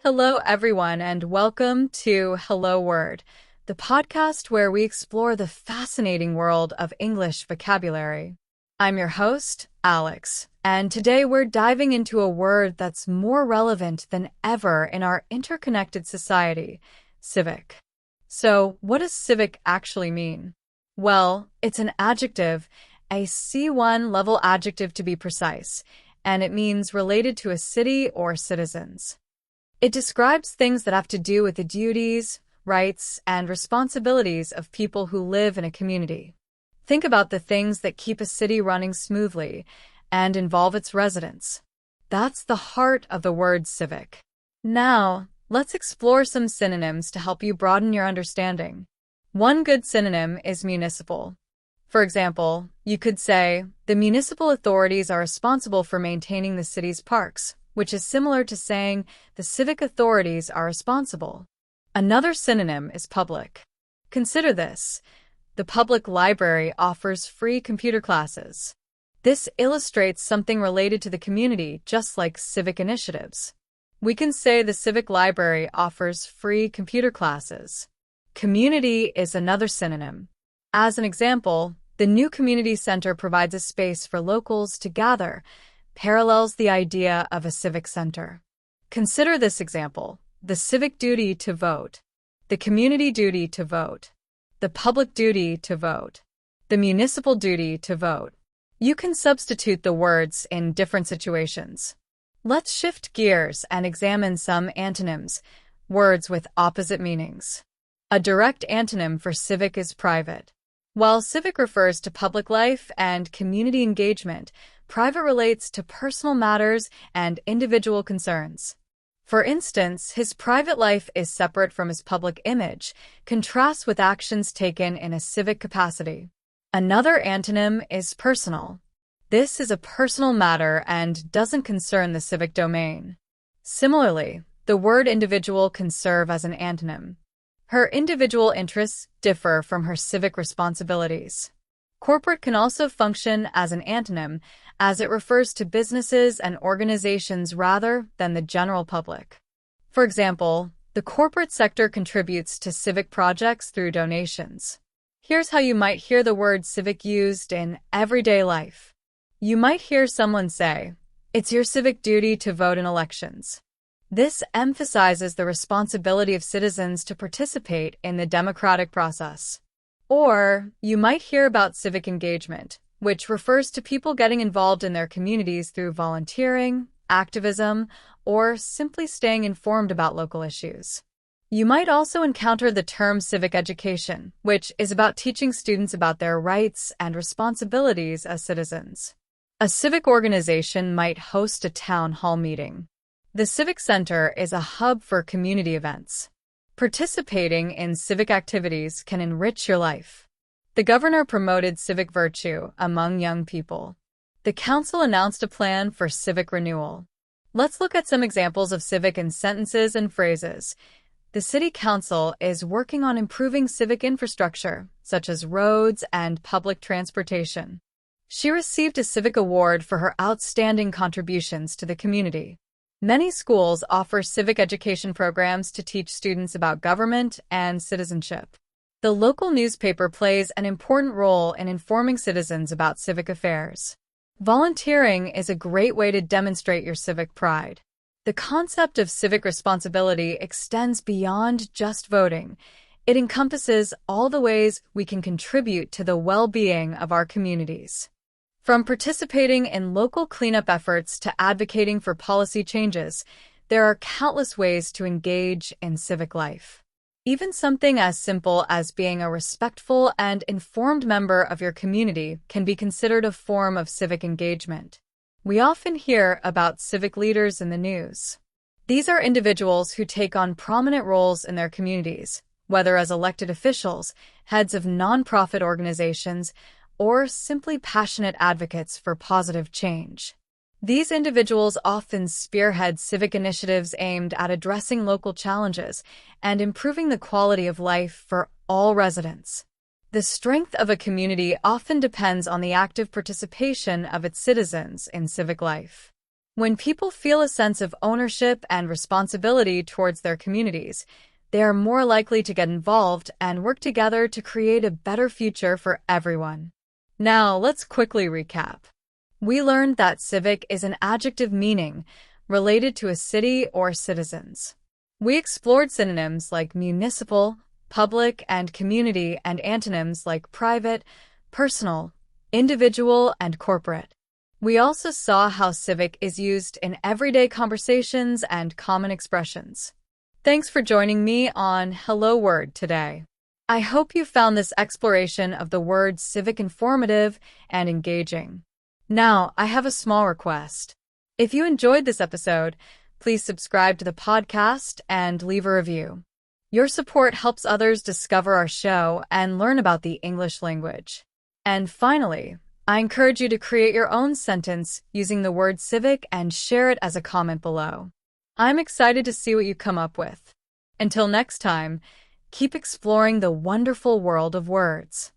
Hello, everyone, and welcome to Hello Word, the podcast where we explore the fascinating world of English vocabulary. I'm your host, Alex, and today we're diving into a word that's more relevant than ever in our interconnected society, civic. So, what does civic actually mean? Well, it's an adjective, a C1 level adjective to be precise, and it means related to a city or citizens. It describes things that have to do with the duties, rights, and responsibilities of people who live in a community. Think about the things that keep a city running smoothly and involve its residents. That's the heart of the word civic. Now, let's explore some synonyms to help you broaden your understanding. One good synonym is municipal. For example, you could say, the municipal authorities are responsible for maintaining the city's parks, which is similar to saying the civic authorities are responsible. Another synonym is public. Consider this. The public library offers free computer classes. This illustrates something related to the community, just like civic initiatives. We can say the civic library offers free computer classes. Community is another synonym. As an example, the new community center provides a space for locals to gather, parallels the idea of a civic center. Consider this example: the civic duty to vote, the community duty to vote, the public duty to vote, the municipal duty to vote. You can substitute the words in different situations. Let's shift gears and examine some antonyms, words with opposite meanings. A direct antonym for civic is private. While civic refers to public life and community engagement, private relates to personal matters and individual concerns. For instance, his private life is separate from his public image, contrasts with actions taken in a civic capacity. Another antonym is personal. This is a personal matter and doesn't concern the civic domain. Similarly, the word individual can serve as an antonym. Her individual interests differ from her civic responsibilities. Corporate can also function as an antonym, as it refers to businesses and organizations rather than the general public. For example, the corporate sector contributes to civic projects through donations. Here's how you might hear the word civic used in everyday life. You might hear someone say, "It's your civic duty to vote in elections." This emphasizes the responsibility of citizens to participate in the democratic process. Or, you might hear about civic engagement, which refers to people getting involved in their communities through volunteering, activism, or simply staying informed about local issues. You might also encounter the term civic education, which is about teaching students about their rights and responsibilities as citizens. A civic organization might host a town hall meeting. The Civic Center is a hub for community events. Participating in civic activities can enrich your life. The governor promoted civic virtue among young people. The council announced a plan for civic renewal. Let's look at some examples of civic in sentences and phrases. The city council is working on improving civic infrastructure, such as roads and public transportation. She received a civic award for her outstanding contributions to the community. Many schools offer civic education programs to teach students about government and citizenship. The local newspaper plays an important role in informing citizens about civic affairs. Volunteering is a great way to demonstrate your civic pride. The concept of civic responsibility extends beyond just voting. It encompasses all the ways we can contribute to the well-being of our communities. From participating in local cleanup efforts to advocating for policy changes, there are countless ways to engage in civic life. Even something as simple as being a respectful and informed member of your community can be considered a form of civic engagement. We often hear about civic leaders in the news. These are individuals who take on prominent roles in their communities, whether as elected officials, heads of nonprofit organizations, or simply passionate advocates for positive change. These individuals often spearhead civic initiatives aimed at addressing local challenges and improving the quality of life for all residents. The strength of a community often depends on the active participation of its citizens in civic life. When people feel a sense of ownership and responsibility towards their communities, they are more likely to get involved and work together to create a better future for everyone. Now, let's quickly recap. We learned that civic is an adjective meaning related to a city or citizens. We explored synonyms like municipal, public, and community, and antonyms like private, personal, individual, and corporate. We also saw how civic is used in everyday conversations and common expressions. Thanks for joining me on Hello Word today. I hope you found this exploration of the word civic informative and engaging. Now, I have a small request. If you enjoyed this episode, please subscribe to the podcast and leave a review. Your support helps others discover our show and learn about the English language. And finally, I encourage you to create your own sentence using the word civic and share it as a comment below. I'm excited to see what you come up with. Until next time, keep exploring the wonderful world of words.